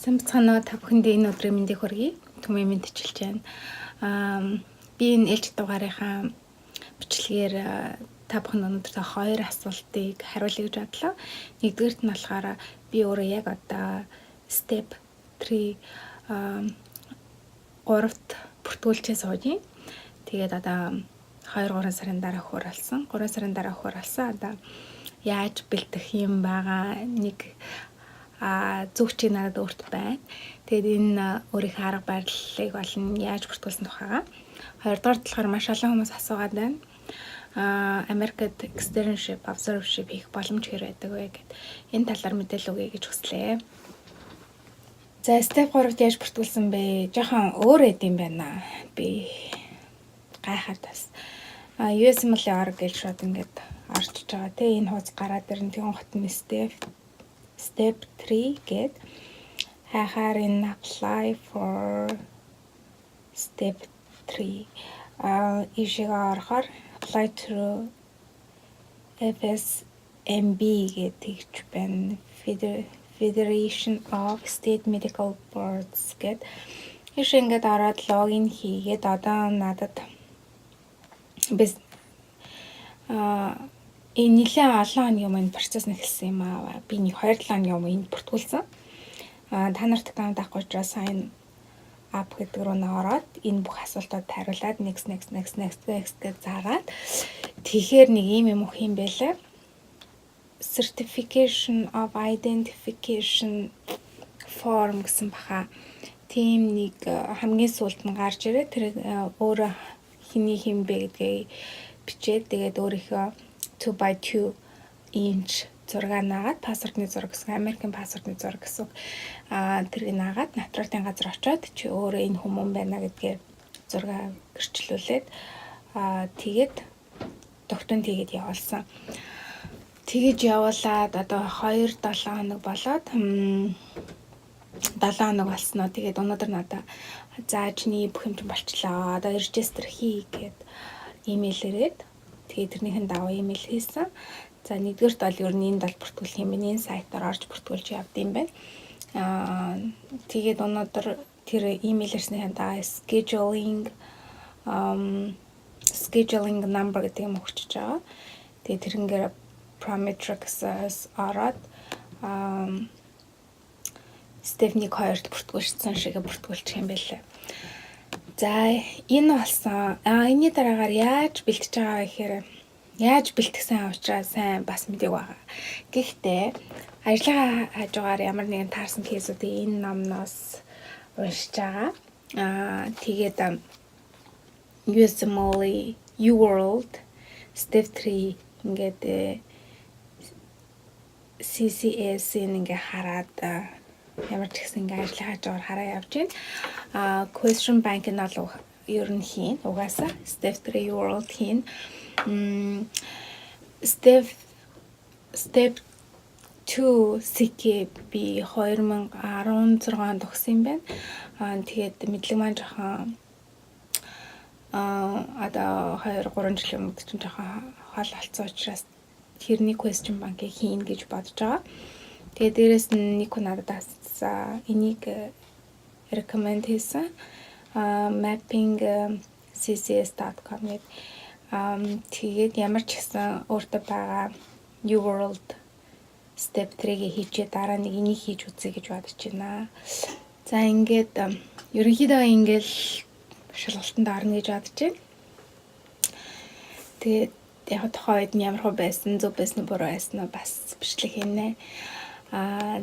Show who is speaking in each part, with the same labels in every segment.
Speaker 1: Сайн бацгаана та бүхэнд энэ өдрийн мэндийг хүргэе. Түмэн мэдчилж байна. Би энэ ээлж дугаарынхаа бичлэгээр та бүхэнд өнөөдөр хоёр асуултыг хариулъя гэж бодлоо. Нэгдүгээрт нь болохоор би өөрөө яг одоо step 3 3-т бүртгүүлчээ сууж юм. Тэгээд одоо 2-3 сарын дараа хууралсан. 3 сарын дараа хууралсан. Одоо яаж бэлдэх юм байгаа нэг зүгчийг надад өөрт байна. Тэгээд энэ өөрийнхөө арга барилыг болон яаж бүртгүүлсэн тухайгаа. Хоёрдугаар талаар маш олон хүмүүс асуугаад байна. Америкт externship, observership хийх боломж хэр байдаг вэ гэд энэ талаар мэдээлэл өгье гэж хүслээ. За step 3-т яаж бүртгүүлсэн бэ? Жохон өөр эдэм байна. Би гайхаад бас USMLE.org гэж шууд ингээд орчиж байгаа. Тэ энэ хуудас гараад ирэн тэгэн хот нь step 3 гэд хахаар энэ apply for step 3 ишигээ орохоор apply to FSMB гэдэг байна. Federation of State Medical Boards гэд ишээ ингээд ороод логин хийгээд одоо надад біз энэ нэлээд олон хоногийн өмнө процесс нэхэлсэн юм аа. Би нэг 2-7 хоногийн өмнө энд бүртгүүлсэн. Та нарт аккаунт авахгүй учраас sign up гэдэг рүү ороод энэ бүх асуултууд хариулаад next гэж заагаад тэгэхээр нэг юм өгөх юм байлаа. Certification of Identification Form гэсэн баха. Тийм нэг хамгийн сүүлд нь гарч ирээ. Тэр өөрөө хиний хэм бэ гэдгийг бичээд тэгээд өөрийнхөө 2x2 inch зураг наагаад паспортны зураг гэсэн Америкийн паспортны зураг гэсэн тэрийг наагаад натуралтын газар очиод чи өөрөө энэ хүмүүс байна гэдгээр зураг гэрчлүүлээд тэгээд тогтонд хийгээд явуулсан. Тэгэж явуулаад одоо 2-7 хоног болоод 7 хоног болсноо. Тэгээд өнөөдөр надад заажны бүх юм болчлоо. Одоо регистр хий гэд имэйл ирээд тэгээд тэрнийхэн дагуу имэйл хийсэн. За нэгдүгээрт бол ер нь энд бол бүртгүүлэх юм байна. Энэ сайтаар орж бүртгүүлж явд юм байна. Тэгээд өнөөдөр тэр имэйл ирснийхэн дагуу scheduling number гэдэг юм өгчөж байгаа. Тэгээд тэрнгээр Prometrics-аас ороод Стефник 2-т бүртгүүлсэн шигээ бүртгүүлчих юм байлаа. За энэ болсон. Энэний дараагаар яаж бэлтэж байгаа гэхээр яаж бэлтгэсэн учраас сайн бас мэдээг байгаа. Гэхдээ ажлаа хажуугаар ямар нэгэн таарсан кейсүүдийг энэ номноос уншиж байгаа. Тэгээд USMLE UWorld Step 3 ингээд CCS-ийн ингээ хараад ямар ч гэсэн ингээ ажлын хажуугаар хараа явж байна. Question bank нь бол ер нь хийн. Угаасаа Step 3 UWorld хийн. Step 2 CK би 2016 онд тогсон юм байна. Тэгээд мэдлэг маань жоохон одоо 2-3 жилийн өмнө чинь жоохон хол болцсон учраас тэрний question банкыг хийн гэж бодож байгаа. Тэгээд дээрэс нь нэг хүн надад энийг recommend хийсэн. mapping.ccs.com гэдэг. Тэгээд ямар ч гэсэн өөртөө байгаа UWorld Step 3-ийг хийчээ дараа нэг энийг хийж үзье гэж бодож байна. За ингээд ерөнхийдөө ингээл шалгалтанд орно гэж бодож байна. Тэгээд яг тохойд нь ямар хөө байсан, зөв байсан, буруу байсан бас бичлэг хийнэ.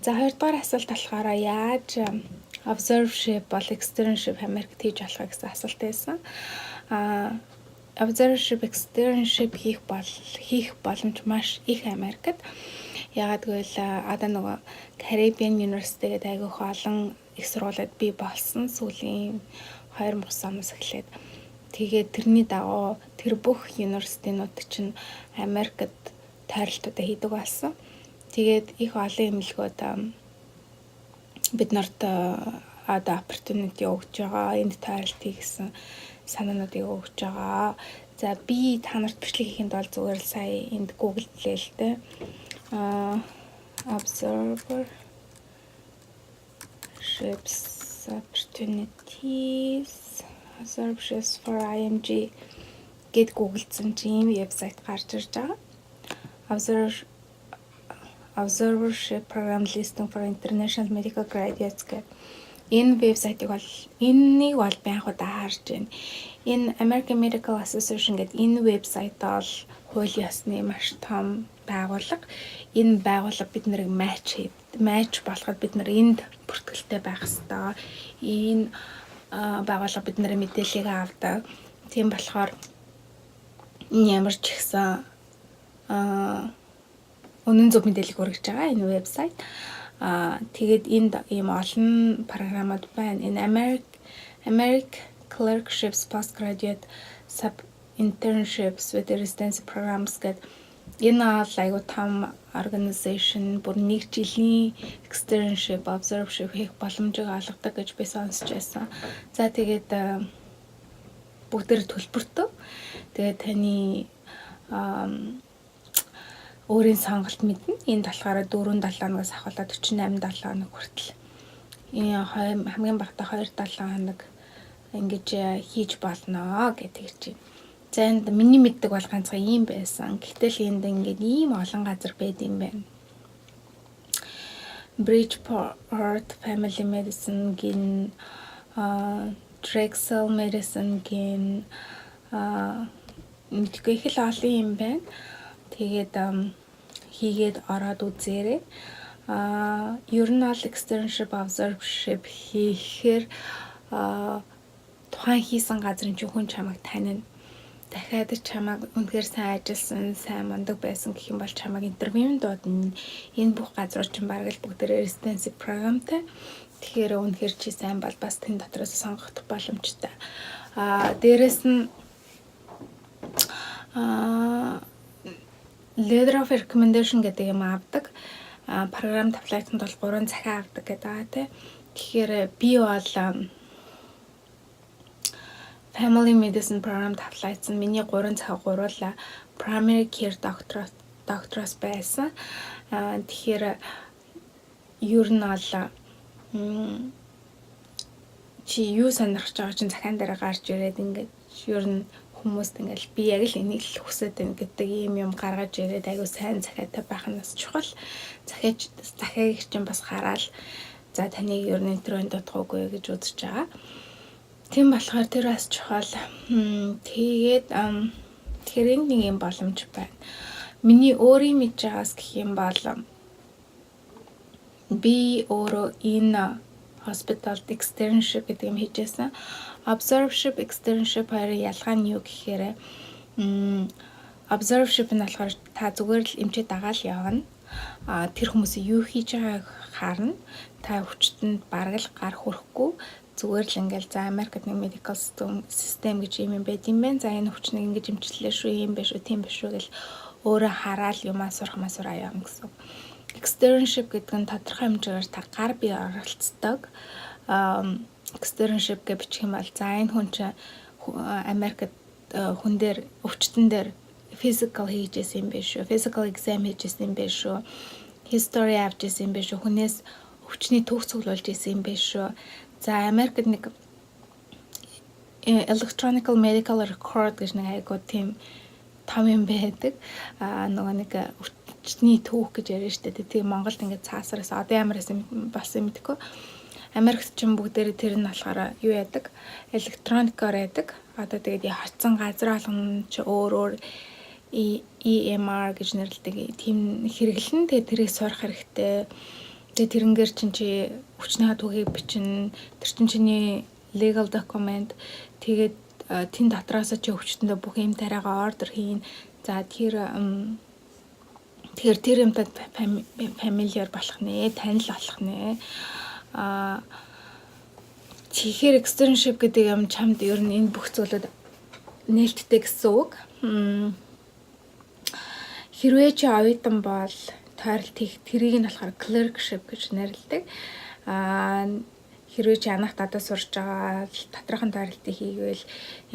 Speaker 1: За хоёрдугаар асуулт болохоор яаж observership бол externship Америкт хийж болох гэсэн асуулт байсан. Observership, externship хийх боломж маш их Америкт. Ягаад гэвэл одоо нөгөө Caribbean University гэдэг айгүйх олон их сургуулиуд бий болсон. Сүүлийн 2000 оноос эхлээд тэгээд тэрний дагуу тэр бүх университетууд чинь Америкт тойролтуудаа хийдэг болсон. Тэгээд их олон эмнэлгүүд бид нарт одоо opportunity өгч байгаа. Энд тойролтыг гэсэн санаануудыг өгч байгаа. За би та нарт бичлэг хийхэд бол зүгээр л сая энд Google лээ л дээ. Observer Observerships opportunities observerships for IMG гэд гуглдсан чинь ийм вебсайт гарч ирж байгаа. Observership program listing for international medical graduates гэх энэ вебсайтыг бол энэнийг бол би анх удаа харж байна. Энэ American Medical Association гэдэг энэ вебсайт бол хуулийн ёсны маш том байгууллага. Энэ байгууллага бид нарыг матч болоход бид нар энд бүртгэлтэй байх ёстой. Энэ байгууллага бид нарын мэдээллийг авдаг. Тийм болохоор ямар ч ихсэн үнэн зөв мэдээлэл хүргэж байгаа энэ вебсайт. Тэгээд энд ийм олон програмууд байна. Энэ American Clerkships Postgraduate Sub Internships with Residency Programs гэдэг энэ бол айгуу том organization бүр нэг жилийн externship, observership хийх боломжийг олгодог гэж би сонсч байсан. За тэгээд бүгдээр төлбөртөө. Тэгээд таны өөрийн сонголт мэднэ. Энд болохоор 4-7 хоногоос ахуулаад 48-7 хоног хүртэл. Энэ хамгийн багадаа 2-7 хоног ингэж хийж болно гэдэг хэлж байна. За энд миний мэддэг бол ганцхан ийм байсан. Гэтэл энд ингээд ийм олон газар байд юм байна. Bridgeport Family Medicine гин Drexel Medicine гин мэдгүй их л олон юм байна. Тэгээд хийгээд ороод үзээрэй. Ер нь бол externship, observership хийхээр тухайн хийсэн газрын хүн чамайг танино. Дахиад чамайг үнэхээр сайн ажилласан, сайн мундаг байсан гэх юм бол чамайг интервьюнд дуудана. Энэ бүх газрууд чинь бараг л бүгдээ residency програмтай. Тэгэхээр үнэхээр чи сайн бол бас тэн дотроос сонгох боломжтой. Дээрэс нь letter of recommendation гэдэг юм авдаг. Програм тавлайтанд бол 3 захиа авдаг гэдэг байгаа тийм. Тэгэхээр би бол Family Medicine program тавлайтсан. Миний 3 захиа гуруула primary care doctor-оос байсан. Тэгэхээр ер нь бол чи юу сонирхож байгаа чинь захиан дээр гарч ирээд ингээд ер нь хүмүүст ингээл би яг л энийг л хүсэж байна гэдэг юм гаргаж ирээд айгуу сайн захиатай байх нь бас чухал. Захиаг чинь бас хараад за таныг ер нь интервьюнд дутгаагүй гэж үзэж байгаа. Тийм болохоор тэр бас чухал. Тэгээд тэгэхээр нэг юм боломж байна. Миний өөрийн мэдж байгаас гэх юм бол би өөрөө энэ hospital externship гэдэг юм хийжсэн. Observership, externship хоёрын ялгаа нь юу гэхээр observership нь болохоор та зүгээр л эмчээ дагаал явна. Тэр хүмүүсийн юу хийж байгааг харна. Та хүчтэнд бараг л гар хүрэхгүй зүгээр л ингээл за Америкт нэг medical system гэж юм байд юм байна. За энэ хүчнийг ингэж эмчлэлээ шүү, юм биш үү, тийм биш үү гэл өөрөө хараад юмаа сурах масураа явна гэсэн. Externship гэдэг нь тодорхой хэмжээгээр та гар бие оролцдог. Externship гэж бичих юм бол за энэ хүн чинь Америкт хүн дээр өвчтөн дээр physical хийжсэн юм биш үү? Physical exam хийжсэн юм биш үү? History авчихсан юм биш үү? Хүнээс өвчний түүх цуглуулж исэн юм биш үү? За Америкт нэг electronic medical record гэж нэг айгуу тийм том юм байдаг. Нөгөө нэг өвчтний түүх гэж яриа штэ. Тийм Монголд ингээд цаасараас одоо ямар болсон мэдгүй. Америкт ч бүгдээрээ тэр нь болохоор юу яадаг? Электроникоор яадаг. Одоо тэгээд хатсан газар болгоно ч өөр EMR гэж нэрлэдэг тийм хэрэглэн тэгээд тэрийг сурах хэрэгтэй. Тэгээд тэрнгээр чи хүчний түүхийг бичнэ. Тэр чиний legal document тэгээд тэн дотроос чи өвчтөндөө бүх юм тариагаа ордер хийн. За тэгэхээр тэр юмтай familiar болох нэ, танил болох нэ. Тэгэхээр externship гэдэг юм чамд ер нь энэ бүх зүйлүүд нээлттэй гэсэн үг. Хэрвээ чи оюутан бол тойролт хийх тэрийг нь болохоор clerkship гэж нэрлэдэг. Хэрвээ чи анх надад сурж байгаа доторхын тойролтыг хийгээл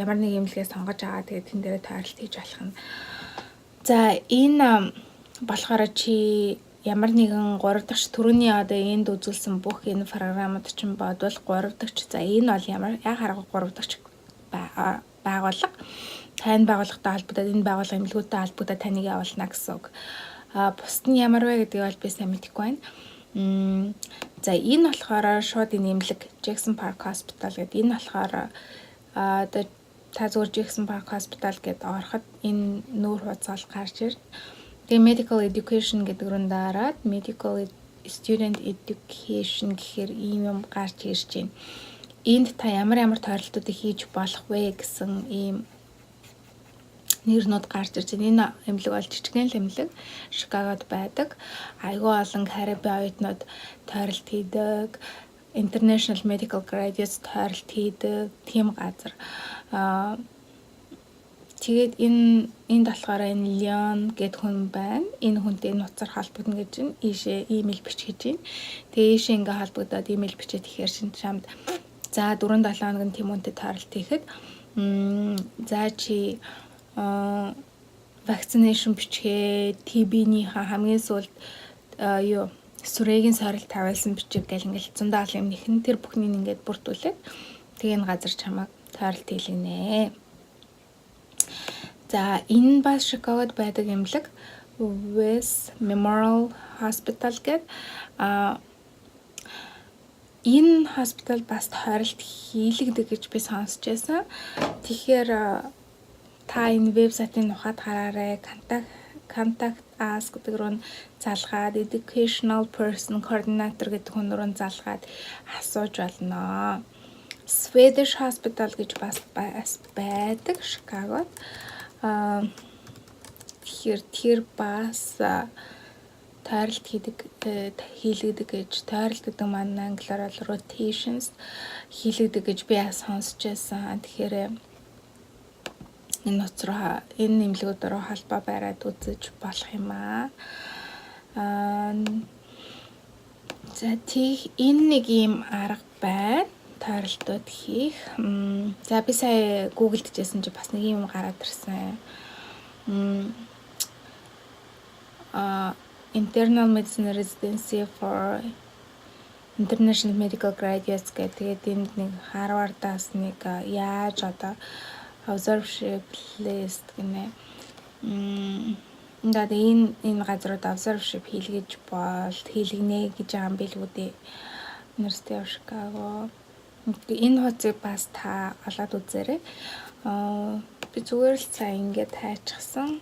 Speaker 1: ямар нэг имлэгээ сонгож байгаа тэгээд тэн дээр тойролт хийж болох нь. За энэ болохоор чи ямар нэгэн 3 дахь түрүүний одоо энд үзүүлсэн бүх энэ програмууд чинь бодвол 3 дахь за энэ бол яг харга 3 дахь байгууллага тань байгууллагатай холбогдоод энэ байгууллагын эмнэлгүүтэй холбогдоод таныг явуулна гэсэн үг. Бусд нь ямар вэ гэдгийг бол би сайн мэдэхгүй байна. За энэ болохоор шууд энэ эмнэлэг Jackson Park Hospital гэдэг энэ болохоор одоо та зүгээр Jackson Park Hospital гэдээ ороход энэ нүүр хуудас гарч ирнэ. Тэгээ medical education гэдэг рүү дараад medical student education гэхээр ийм юм гарч ирж байна. Энд та ямар тойролтуудыг хийж болох вэ гэсэн ийм нэрнүүд гарч ирж байна. Энэ эмнэлэг бол жижигхэн эмнэлэг, Чикагод байдаг. Айгүй олон Карибын оюутнууд тойролт хийдэг, International Medical Graduates тойролт хийдэг тийм газар. Тэгээд энд болохоор энэ Leon гэд хүн байна. Энэ хүнтэй нуцаар холбогдно гэж байна. Ийшээ имэйл бичиж байна. Тэгээ ийшээ ингээ холбогдоод имэйл бичээд ихээр шинэ чамд за 4-7 хоног нь тийм үнтэй тойролт хийхэд за чи вакцинашн бичгээ, TB-ийнхаа хамгийн сүүлд сүрээгийн сорилт тавиулсан бичиг гэл ингээл 170 юм нэхэн тэр бүхнийг ингээд бүрдүүлээд тэгээ энэ газар чамайг тойролт хийлгэнэ. За энэ бас Чикагод байдаг эмнэлэг West Memorial Hospital гэдэг энэ хоспитал бас тойролт хийлэгдэг гэж би сонсч байсан. Тэгэхээр та энэ вебсайтын ухаад хараарай. Contact us гэдэг рүү залгаад educational person coordinator гэдэг хүн рүү залгаад асууж болно. Swedish Hospital гэж бас байдаг Чикагод. Тэр бас тойролт хийлэгдэг гэж тойролт гэдэг маань англиар бол rotations хийлэгдэг гэж би сонсч байсан. Тэгэхээр энэ нуцраа энэ нэмлэгүүд рүү холбоо бариад үзэж болох юм аа. За тийх энэ нэг юм арга байна. Тойролтууд хийх. За би сая гуглдчихсэн чи бас нэг юм гараад ирсэн. Internal Medicine Residency for International Medical Graduates гэдэг энд нэг Harvard-аас нэг яаж одоо observership list гэнэ. Ингээд энэ газрууд observership хийлгэнэ гэж байгаа юм билүү дээ. University of Chicago. Энэ хуудсыг бас та олоод үзээрэй. Би зүгээр л цаа ингээд тайчсан.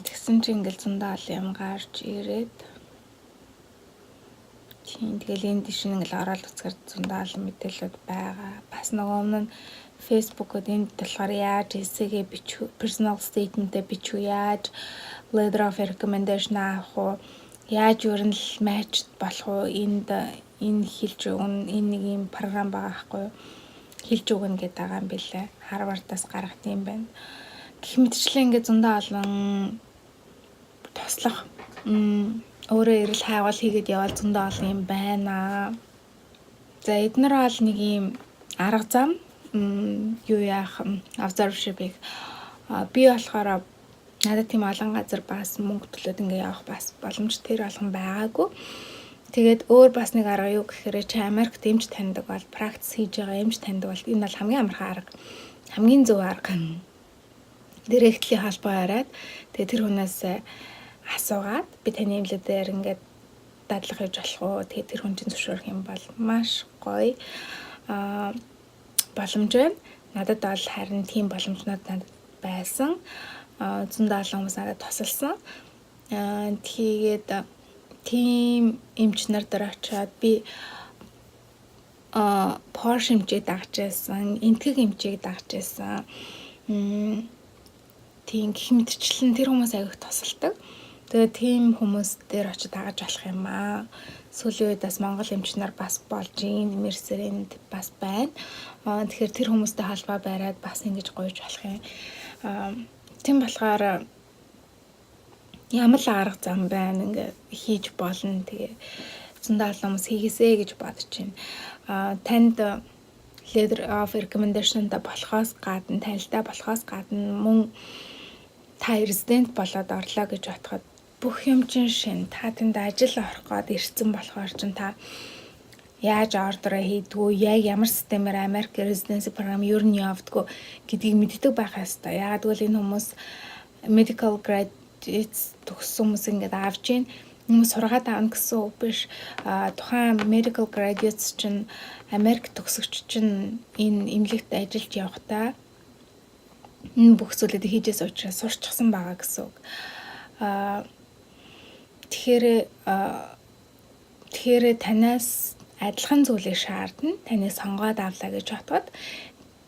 Speaker 1: Тэгсэн чинь ингээд 170 юм гарч ирээд тэгэл энэ дэшин ингээл ороод үзэхээр 170 мэдээлэлүүд байгаа. Бас нөгөө өмнө нь Facebook-од энд болохоор яаж эсэгээ бичүү, personal statement-э бичүү, яаж letter of recommendation авах уу, яаж ер нь л match болох уу, энэ хэлж өгнө, энэ нэг юм програм байгаа байхгүй юу? Хэлж өгнө гэдэг байгаа юм билээ. Harvard-аас гаргах юм байна. Гэх мэтчлэн ингээд зөндөө олон туслах өөрөө эрэл хайгуул хийгээд явал зөндөө олон юм байна. За эднэр бол нэг юм арга зам юу яах observership-ийг би болохоор надад тийм олон газар бас мөнгө төлөөд ингээ явах бас боломж тэр болгон байгаагүй. Тэгээд өөр бас нэг арга юу гэхээр чи Америкт эмч таньдаг бол практис хийж байгаа эмч таньдаг бол энэ бол хамгийн амархан арга. Хамгийн зөв арга. Директли холбоо хараад тэгээд тэр хүнээс асуугаад би таны эмнэлгээр ингээд дадлага хийж болох уу? Тэгээд тэр хүн чинь зөвшөөрөх юм бол маш гоё боломж байна. Надад бол харин тийм боломжнууд надад байсан. 170 хүмүүс надад тусалсан. Тэгээд тийм эмч нар дээр очиад би Porsche хэмжээ дагж байсан, энтгэг хэмжээг дагж байсан. Тийм гэх мэтчлэн тэр хүмүүс аяг тусалдаг. Тэгээд тийм хүмүүс дээр очиж дагаж болох юм аа. Сүүлийн үед бас Монгол эмч нар бас болж ийн Мерсерэнд бас байна. Тэгэхээр тэр хүмүүстэй холбоо бариад бас ингэж гойж болох юм. Тийм болохоор ямар л арга зам байна ингээд хийж болно. Тэгээ зөндөө олон хүмүүс хийгээсэй гэж бодож байна. Танд letter of recommendation-та болохоос гадна, танилтай болохоос гадна мөн та резидент болоод орлоо гэж бодоход бүх юм чинь шин. Та тэнд ажил орох гээд ирсэн болохоор чинь та яаж ордороо хийдгүү, яг ямар системээр Америк residency програм юу нь явдгүү гэдгийг мэддэг байх ёстой. Яагаад гэвэл энэ хүмүүс medical graduates төгссөн хүмүүс ингээд авч ийн хүмүүс сургаад авна гэсэн үг биш. Тухайн medical graduates чинь Америк төгсөгч чинь энэ эмнэлэгт ажилд явахдаа энэ бүх зүйлийг хийжээс учраас сурчсан байгаа гэсэн үг. Тэгэхээр танаас адилхан зүйлийг шаардна. Таныг сонгоод авлаа гэж бодоход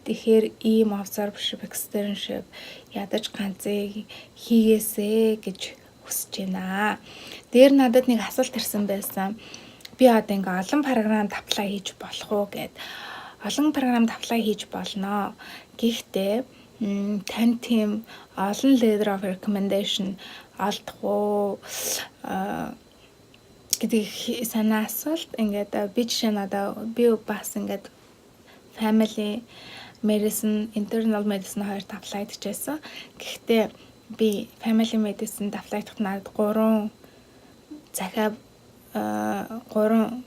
Speaker 1: тэгэхээр ийм observership, externship ядаж ганцыг хийгээсэй гэж хүсэж байна. Дээр надад нэг асуулт ирсэн байсан. Би одоо ингээ олон програмд apply хийж болох уу гэд. Олон програмд apply хийж болно. Гэхдээ тань тийм олон letter of recommendation олдох уу гэдэг санаа асуулт. Ингээд би жишээ нь одоо би бас ингээд family medicine, internal medicine хоёрт apply хийжсэн. Гэхдээ би family medicine apply хийхэд надад 3 захиа 3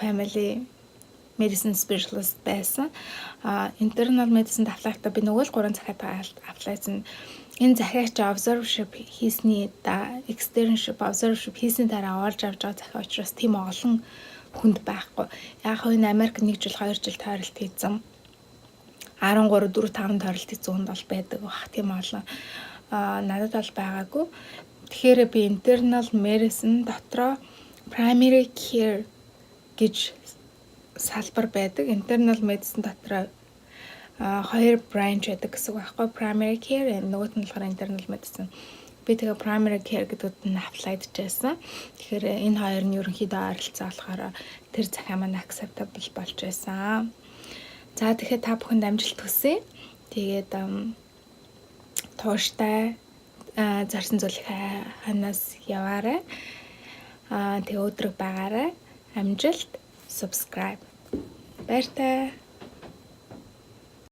Speaker 1: family medicine specialist байсан. Internal medicine apply хийхдээ би нөгөө л 3 захиатай apply хийсэн. Энэ захиач observership хийсний externship observership хийсний дараа олж авч байгаа захиа учраас тийм олон хүнд байхгүй. Яг хөө энэ Америк 1 жил 2 жил тойролт хийсэн. 13 4 5 тойролт хийсэн хүнд бол байдаг бах тийм олон. Надад бол байгаагүй. Тэгэхээр би internal medicine дотроо primary care гэж салбар байдаг. Internal medicine дотроо 2 branch байдаг гэсэн үг байхгүй. Primary care нөгөөт нь болохоор internal medicine. Би тэгээ primary care гэдэгт нь apply хийжсэн. Тэгэхээр энэ хоёр нь ерөнхийдөө ойролцоо болохоор тэр захиа маань acceptable болж байсан. За тэгэхээр та бүхэнд амжилт хүсье. Тэгээд тууштай зарсан зүйлийг ханаас яваарай. Тэгээ өдрөг байгаарай. Амжилт, subscribe. Баяртай.